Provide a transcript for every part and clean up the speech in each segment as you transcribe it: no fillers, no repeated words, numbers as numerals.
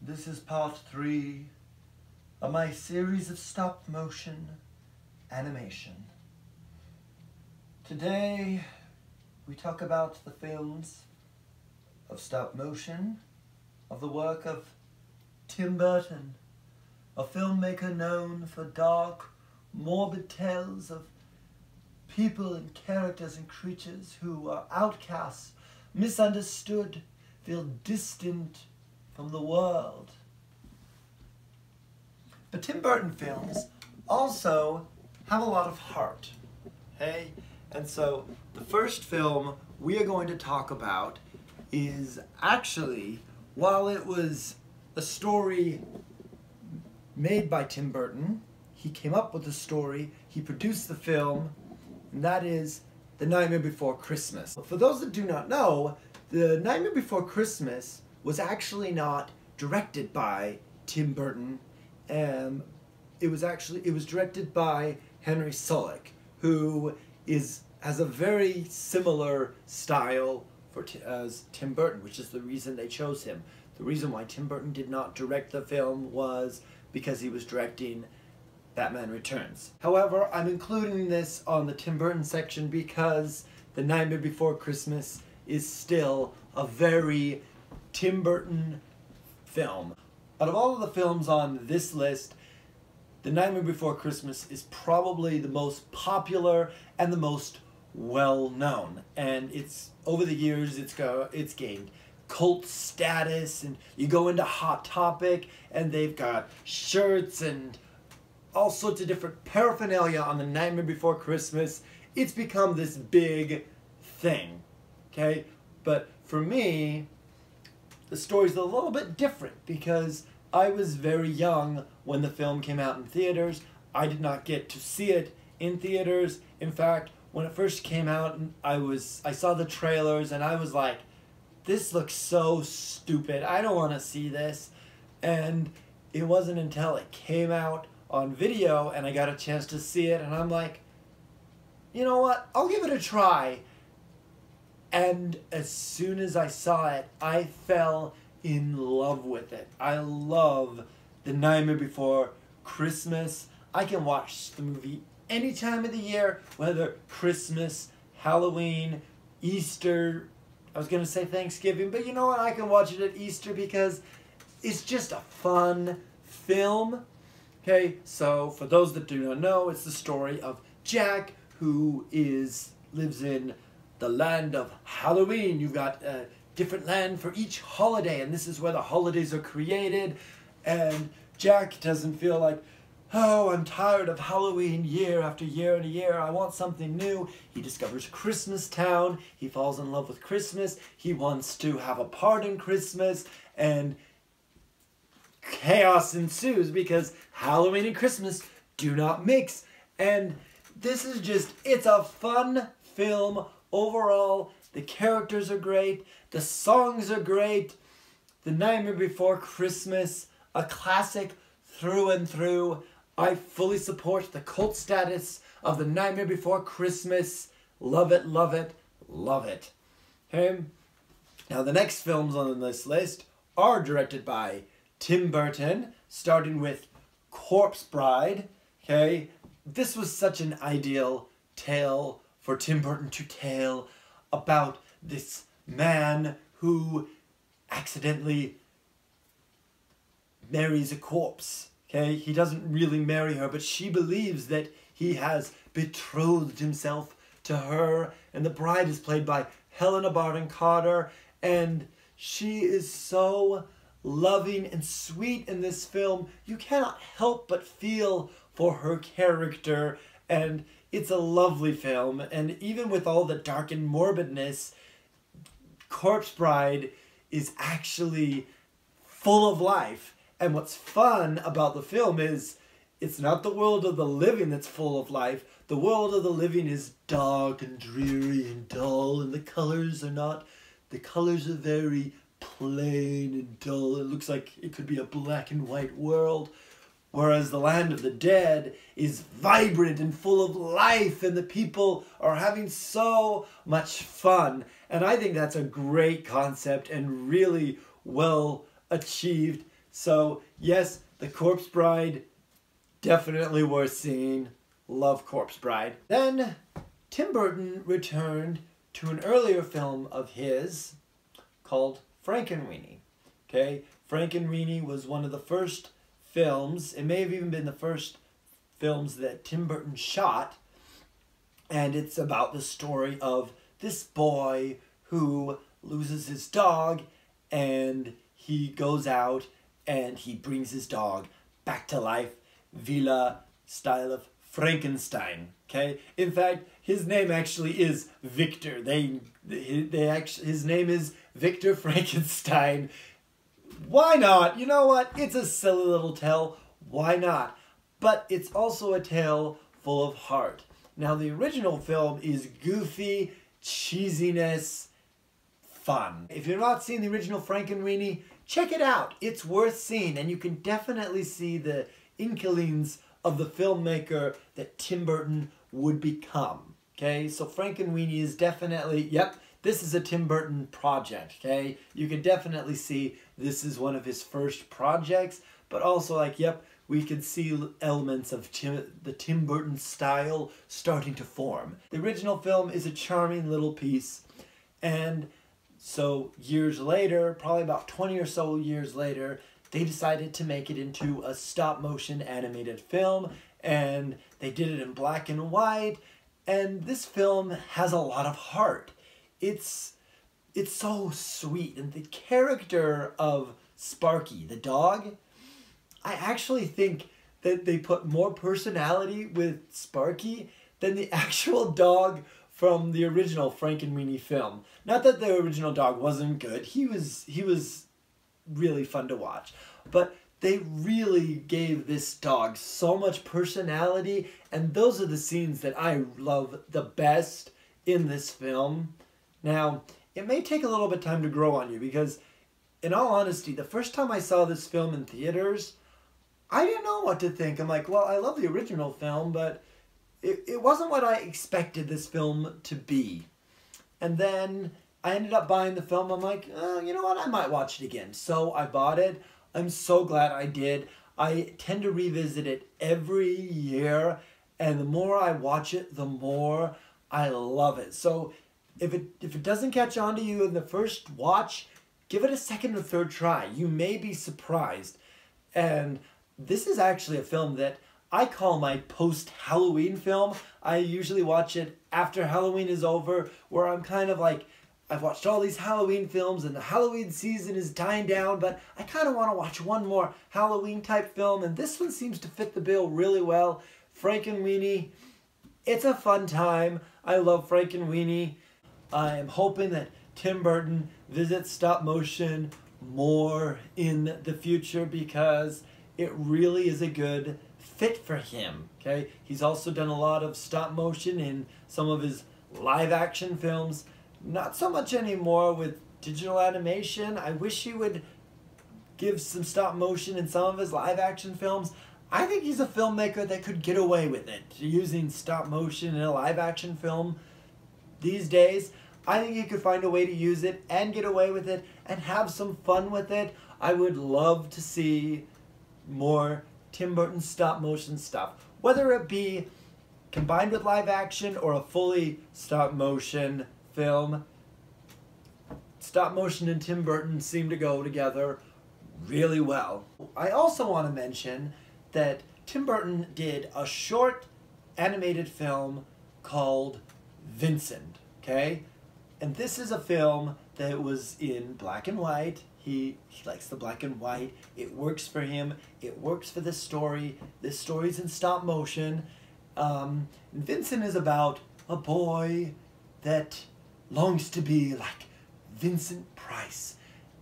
This is part 3 of my series of stop motion animation. Today we talk about the films of stop motion of the work of Tim Burton, a filmmaker known for dark, morbid tales of people and characters and creatures who are outcasts, misunderstood, feel distant from the world. But Tim Burton films also have a lot of heart, okay? And so the first film we are going to talk about is actually, while it was a story made by Tim Burton, he came up with the story, he produced the film, and that is The Nightmare Before Christmas. For those that do not know, The Nightmare Before Christmas was actually not directed by Tim Burton. It was directed by Henry Selick, who has a very similar style as Tim Burton, which is the reason they chose him. The reason why Tim Burton did not direct the film was because he was directing Batman Returns. However, I'm including this on the Tim Burton section because The Nightmare Before Christmas is still a very Tim Burton film. Out of all of the films on this list, The Nightmare Before Christmas is probably the most popular and the most well-known. And it's, over the years, it's gained cult status, and you go into Hot Topic and they've got shirts and all sorts of different paraphernalia on The Nightmare Before Christmas. It's become this big thing, okay? But for me, the story's a little bit different because I was very young when the film came out in theaters. I did not get to see it in theaters. In fact, when it first came out, I saw the trailers and I was like, this looks so stupid. I don't want to see this. And it wasn't until it came out on video and I got a chance to see it and I'm like, you know what? I'll give it a try. And as soon as I saw it, I fell in love with it. I love The Nightmare Before Christmas. I can watch the movie any time of the year, whether Christmas, Halloween, Easter. I was going to say Thanksgiving, but you know what? I can watch it at Easter because it's just a fun film. Okay, so for those that do not know, it's the story of Jack, who lives in the land of Halloween. You've got a different land for each holiday, and this is where the holidays are created. And Jack doesn't feel like, oh, I'm tired of Halloween year after year and year. I want something new. He discovers Christmas Town. He falls in love with Christmas. He wants to have a part in Christmas, and chaos ensues because Halloween and Christmas do not mix. And this is just, it's a fun film. Overall, the characters are great, the songs are great. The Nightmare Before Christmas, a classic through and through. I fully support the cult status of The Nightmare Before Christmas. Love it, love it, love it. Okay? Now the next films on this list are directed by Tim Burton, starting with Corpse Bride. Okay? This was such an ideal tale for Tim Burton to tell about this man who accidentally marries a corpse. Okay, he doesn't really marry her, but she believes that he has betrothed himself to her, and the bride is played by Helena Bonham Carter, and she is so loving and sweet in this film. You cannot help but feel for her character, and it's a lovely film. And even with all the dark and morbidness, Corpse Bride is actually full of life. And what's fun about the film is it's not the world of the living that's full of life. The world of the living is dark and dreary and dull, and the colors are very plain and dull. It looks like it could be a black and white world. Whereas the land of the dead is vibrant and full of life, and the people are having so much fun. And I think that's a great concept and really well achieved So yes, The Corpse Bride, definitely worth seeing. Love Corpse Bride. Then Tim Burton returned to an earlier film of his called Frankenweenie. Okay, Frankenweenie was one of the first films, it may have even been the first films that Tim Burton shot, and it's about the story of this boy who loses his dog, and he goes out and he brings his dog back to life, via style of Frankenstein. Okay, in fact, his name actually is Victor. His name is Victor Frankenstein. Why not? You know what? It's a silly little tale. Why not? But it's also a tale full of heart. Now, the original film is goofy, cheesiness, fun. If you've not seen the original Frankenweenie, check it out. It's worth seeing, and you can definitely see the inklings of the filmmaker that Tim Burton would become. Okay, so Frankenweenie is definitely, yep, this is a Tim Burton project, okay? You can definitely see this is one of his first projects, but also like, yep, we can see elements of the Tim Burton style starting to form. The original film is a charming little piece, and so years later, probably about 20 or so years later, they decided to make it into a stop-motion animated film, and they did it in black and white, and this film has a lot of heart. It's so sweet, and the character of Sparky, the dog, I actually think that they put more personality with Sparky than the actual dog from the original Frankenweenie film. Not that the original dog wasn't good, he was really fun to watch, but they really gave this dog so much personality, and those are the scenes that I love the best in this film. Now, it may take a little bit of time to grow on you, because in all honesty, the first time I saw this film in theaters, I didn't know what to think. I'm like, well, I love the original film, but it wasn't what I expected this film to be. And then I ended up buying the film. I'm like, you know what, I might watch it again. So I bought it. I'm so glad I did. I tend to revisit it every year, and the more I watch it, the more I love it. So if it doesn't catch on to you in the first watch, give it a second or third try. You may be surprised. And this is actually a film that I call my post-Halloween film. I usually watch it after Halloween is over, where I'm kind of like, I've watched all these Halloween films and the Halloween season is dying down, but I kind of want to watch one more Halloween type film, and this one seems to fit the bill really well. Frankenweenie, it's a fun time. I love Frankenweenie. I am hoping that Tim Burton visits stop motion more in the future, because it really is a good fit for him, okay? He's also done a lot of stop motion in some of his live action films. Not so much anymore with digital animation. I wish he would give some stop motion in some of his live action films. I think he's a filmmaker that could get away with it, using stop motion in a live action film these days. I think he could find a way to use it and get away with it and have some fun with it. I would love to see more Tim Burton stop motion stuff, whether it be combined with live action or a fully stop motion film. Stop motion and Tim Burton seem to go together really well. I also want to mention that Tim Burton did a short animated film called Vincent, okay? And this is a film that was in black and white. He likes the black and white. It works for him. It works for this story. This story's in stop motion. And Vincent is about a boy that longs to be like Vincent Price.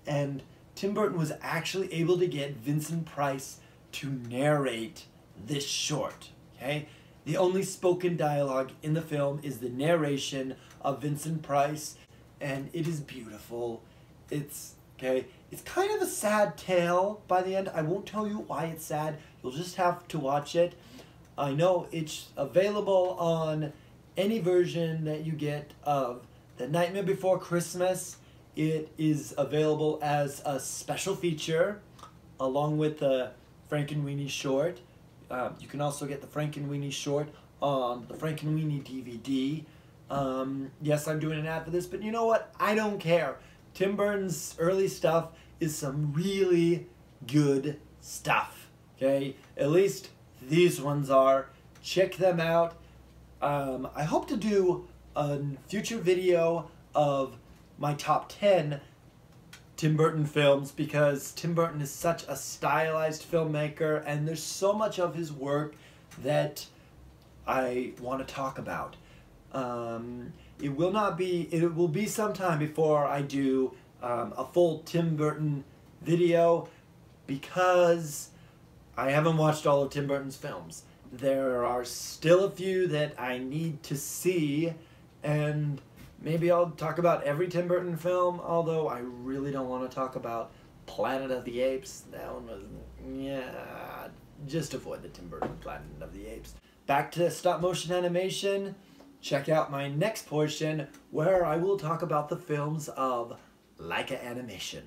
And Tim Burton was actually able to get Vincent Price to narrate this short, okay? The only spoken dialogue in the film is the narration of Vincent Price, and it is beautiful. It's kind of a sad tale by the end. I won't tell you why it's sad. You'll just have to watch it. I know it's available on any version that you get of The Nightmare Before Christmas. It is available as a special feature along with the Frankenweenie short. You can also get the Frankenweenie short on the Frankenweenie DVD. Yes, I'm doing an ad for this, but you know what? I don't care. Tim Burton's early stuff is some really good stuff, okay? At least these ones are. Check them out. I hope to do a future video of my top 10 Tim Burton films, because Tim Burton is such a stylized filmmaker and there's so much of his work that I want to talk about. It will be some time before I do a full Tim Burton video, because I haven't watched all of Tim Burton's films. There are still a few that I need to see, and maybe I'll talk about every Tim Burton film, although I really don't want to talk about Planet of the Apes. That one was, yeah, just avoid the Tim Burton Planet of the Apes. Back to stop motion animation. Check out my next portion where I will talk about the films of Leica Animation.